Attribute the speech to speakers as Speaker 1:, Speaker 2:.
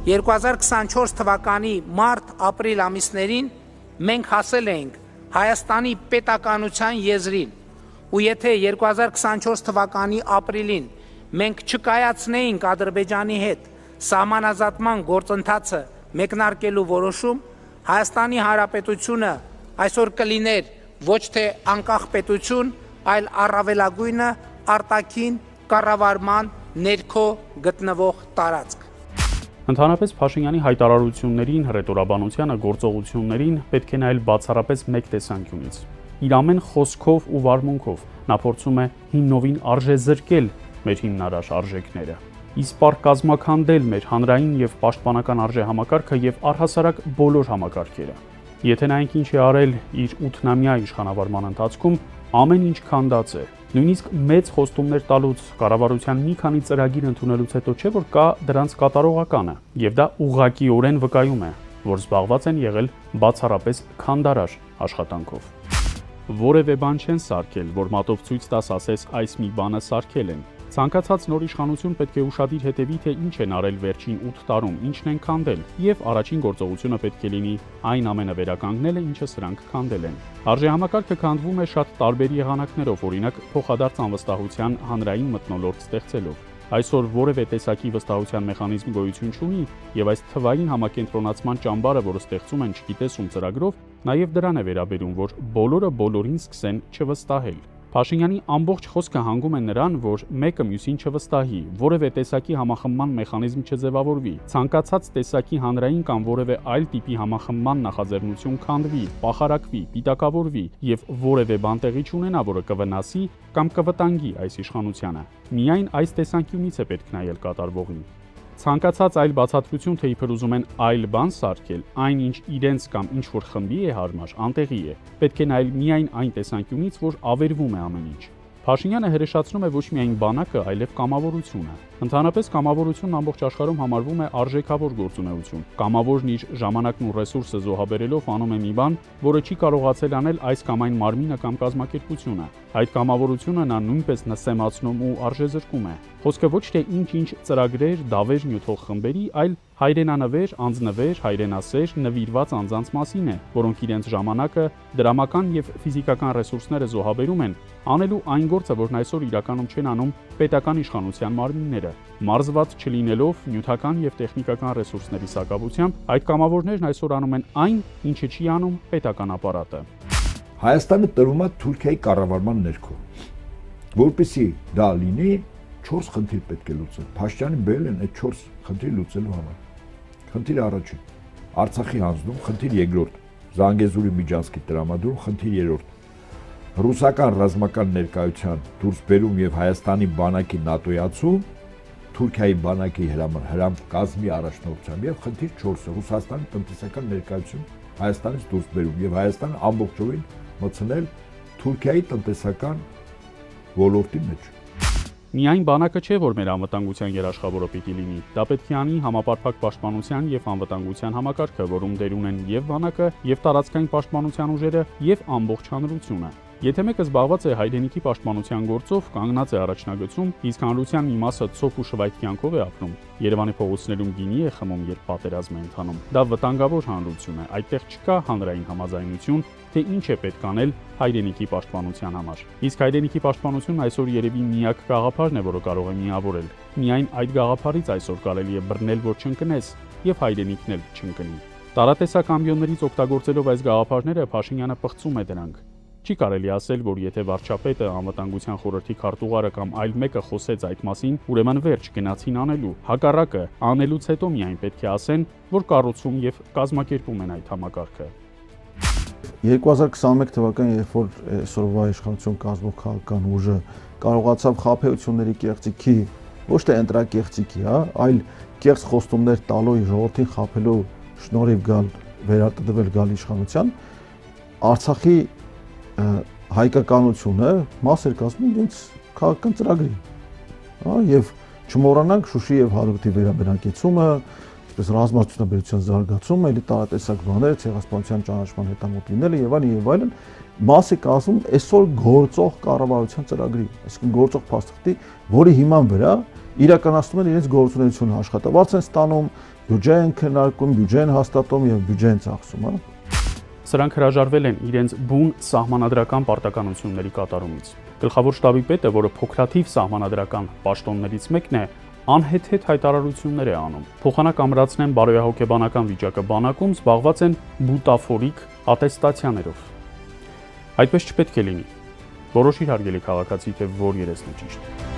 Speaker 1: 2024 թվականի մարտ-ապրիլ ամիսներին մենք հասել ենք Հայաստանի պետականության եզրին, ու եթե 2024 թվականի ապրիլին մենք չկայացնեինք Ադրբեջանի հետ սահմանազատման գործընթացը մեկնարկելու որոշում, Հայաստանի Հանրապետությունը այսօր կլիներ ոչ թե անկախ պետություն, այլ առավելագույնը արտաքին կառավարման ներքո գտնվող տարածք։
Speaker 2: Ընդհանրապես Փաշինյանի հայտարարություններին, հռետորաբանությանը, գործողություններին պետք է նայել բացառապես մեկ տեսանկյունից։ Իր ամեն խոսքով ու վարմունքով նա փորձում է հիմնովին արժեզրկել մեր հիմնարար արժեքները, իսպառ կազմաքանդել մեր հանրային եւ պաշտպանական արժեհամակարգը եւ առհասարակ բոլոր համակարգերը։ Եթե նայենք ինչ է արել իր 8-ամյա իշխանավարման ընթացքում, ամեն ինչ քանդած է։ Նույնիսկ մեծ խոստումներ տալուց, կառավարության մի քանի ծրագիր ընդունելուց հետո չէ որ կա դրանց կատարողականը, եւ դա ուղղակիորեն վկայում է, որ զբաղված են եղել բացառապես քանդարար աշխատանքով։ Որևէ բան չեն սարքել, որ մատով ցույց տաս ասես այս մի բանը սարքել են։ Ցանկացած նոր իշխանություն պետք է ուշադիր հետևի, թե ինչ են արել վերջին 8 տարում, ինչն են քանդել, եւ առաջին գործողությունը պետք է լինի այն ամենը վերականգնելը, ինչը սրանք քանդել են։ Արժեհամակարգը քանդվում է շատ տարբեր եղանակներով, օրինակ փոխադարձ անվստահության հանրային մթնոլորտ ստեղծելով։ Այսօր որևէ տեսակի վստահության մեխանիզմ գոյություն չունի, եւ այս թվային համակենտրոնացման ճամբարը, որը ստեղծում են չգիտես ում ծրագրով, նաեւ դրան է վերաբերում, որ բոլորը բոլորին սկսեն չվստահել։ Փաշինյանի ամբողջ խոսքը հանգում է նրան, որ մեկը մյուսին չվստահի, որևէ տեսակի համախմբման մեխանիզմ չձևավորվի, ցանկացած տեսակի հանրային կամ որևէ այլ տիպի համախմբման նախաձեռնություն քանդվի, պախարակվի, պիտակավորվի եւ որևէ բան տեղի չունենա, որը կվնասի կամ կվտանգի այս իշխանությանը։ Միայն այս տեսանկյունից է պետք նայել կատարվողին։ Ցանկացած այլ բացատրություն, թե իբր ուզում են այլ բան սարքել, այն ինչ իրենց կամ ինչ որ խմբի է հարմար, անտեղի է։ Պետք է նայել միայն այն տեսանկյունից, որ ավերվում է ամեն ինչ։ Փաշինյանը հրեշացնում է ոչ միայն բանակը, այլև կամավորությունը։ Ընդհանրապես կամավորությունն ամբողջ աշխարհում համարվում է արժեքավոր գործունեություն։ Կամավորն իր ժամանակն ու ռեսուրսը զոհաբերելով անում է մի բան, որը չի կարողացել անել այս կամ այն մարմինը կամ կազմակերպությունը։ Այդ կամավորությունը նա նույնպես նսեմացնում ու արժեզրկում է։ Խոսքը ոչ թե ինչ-ինչ ծրագրեր, դավեր նյութող խմբերի, այլ հայրենանվեր, անձնվեր, հայրենասեր, նվիրված անձանց մասին է, որոնք իրենց ժամանակը, դրամական եւ ֆիզիկական ռեսուրսները զոհաբերում են, անելու այն գործը, որն այսօր իրականում չեն անում պետական իշխանության մարմինները։ Մարզված չլինելով նյութական եւ տեխնիկական ռեսուրսների սակավությամբ, այդ կամավորներն այսօր անում են այն, ինչը չի անում պետական ապարատը։
Speaker 3: Հայաստանը տրվում է Թուրքիայի կառավարման ներքո։ Որպեսզի դա լինի, 4 խնդիր պետք է լուծել։ Փաշինյանը բերել են այդ 4 խնդիր լուծելու համար։ Խնդիր առաջին՝ Արցախի հանձնում, խնդիր երկրորդ՝ Զանգեզուրի Միջանցքի տրամադրում, խնդիր երրորդ՝ ռուսական ռազմական ներկայության դուրս բերում եւ Հայաստանի բանակի նատոյացում, Թուրքիայի բանակի կազմի առաջնորդությամբ եւ խնդիր 4-ը՝ Ռուսաստանի տնտեսական ներկայություն Հայաստանից դուրս բերում եւ Հայաստանը ամբողջովին մտցնել Թուրքիայի տնտեսական ոլորտի մեջ։
Speaker 2: Միայն բանակը չէ, որ մեր անվտանգության երաշխավորը պիտի լինի։ Դա պետք է անի համապարփակ պաշտպանության եւ անվտանգության համակարգը, որում դեր ունեն եւ բանակը, եւ տարածքային պաշտպանության ուժերը, եւ ամբողջ հանրությունը։ Եթե մեկը զբաղված է հայրենիքի պաշտպանության գործով, կանգնած է առաջնագծում, իսկ հանրության մի մասը ցոփ ու շվայտ կյանքով է ապրում, Երևանի փողոցներում գինի է խմում, երբ պատերազմ է ընթանում, դա վտանգավոր հանրություն է, այդտեղ չկա հանրային համաձայնություն, թե ինչ է պետք անել հայրենիքի պաշտպանության համար։ Իսկ հայրենիքի պաշտպանությունն այսօր երևի միակ գաղափարն է, որը կարող է միավորել։ Միայն այդ գաղափարից այսօր կարելի է բռնել, որ չընկնես, եւ հայրենիքն էլ չընկնի։ Տարատեսակ ամբիոններից օգտագործելով այս գաղափարները Փաշինյանը պղծում է դրանք։ Չի կարելի ասել, որ եթե վարչապետը, անվտանգության խորհրդի քարտուղարը կամ այլ մեկը խոսեց այդ մասին, ուրեմն վերջ գնացին անելու։ Հակառակը, անելուց հետո միայն պետք է ասեն, որ կառուցում եւ կազմակերպում են այդ համակարգը։
Speaker 4: 2021 թվականին, երբ որ այսօրվա իշխանություն կազմող քաղաքական ուժը կարողացավ խաբեությունների կեղծիքի, ոչ թե ընտրակեղծիքի, այլ կեղծ խոստումներ տալու ժողովրդին խաբելու շնորհիվ գալ վերարտադրվել գալ իշխանության, Արցախի հայկականությունը մաս էր կազմում իրենց քաղաքական ծրագրի, եւ չմոռանանք Շուշի եւ Հարութի վերաբնակեցումը, ինչպես ռազմաճյուղաբերության զարգացումը, էլի տարատեսակ բաներ, ցեղասպանության ճանաչման հետամուտ լինելը եւ այլն, մաս է կազմում այսօր գործող կառավարության ծրագրի, այսինքն գործող փաստաթղթի, որի հիման վրա իրականացնում են իրենց գործունեությունը, աշխատավարձ են ստանում, բյուջե են քննարկում, բյուջե են հաստատում եւ բյուջե են ծախսում, հա։
Speaker 2: Սրանք հրաժարվել են իրենց բուն սահմանադրական պարտականությունների կատարումից։ Գլխավոր շտաբի պետը, որը փոքրաթիվ սահմանադրական պաշտոններից մեկն է, անհեթեթ հայտարարություններ է անում։ Փոխանակ ամրացնեն բարոյահոգեբանական վիճակը բանակում, զբաղված են բուտաֆորիկ ատեստացիաներով։ Այդպես չպետք է լինի։ Որոշիր հարգելի քաղաքացի, թե որ երեսն է ճիշտ։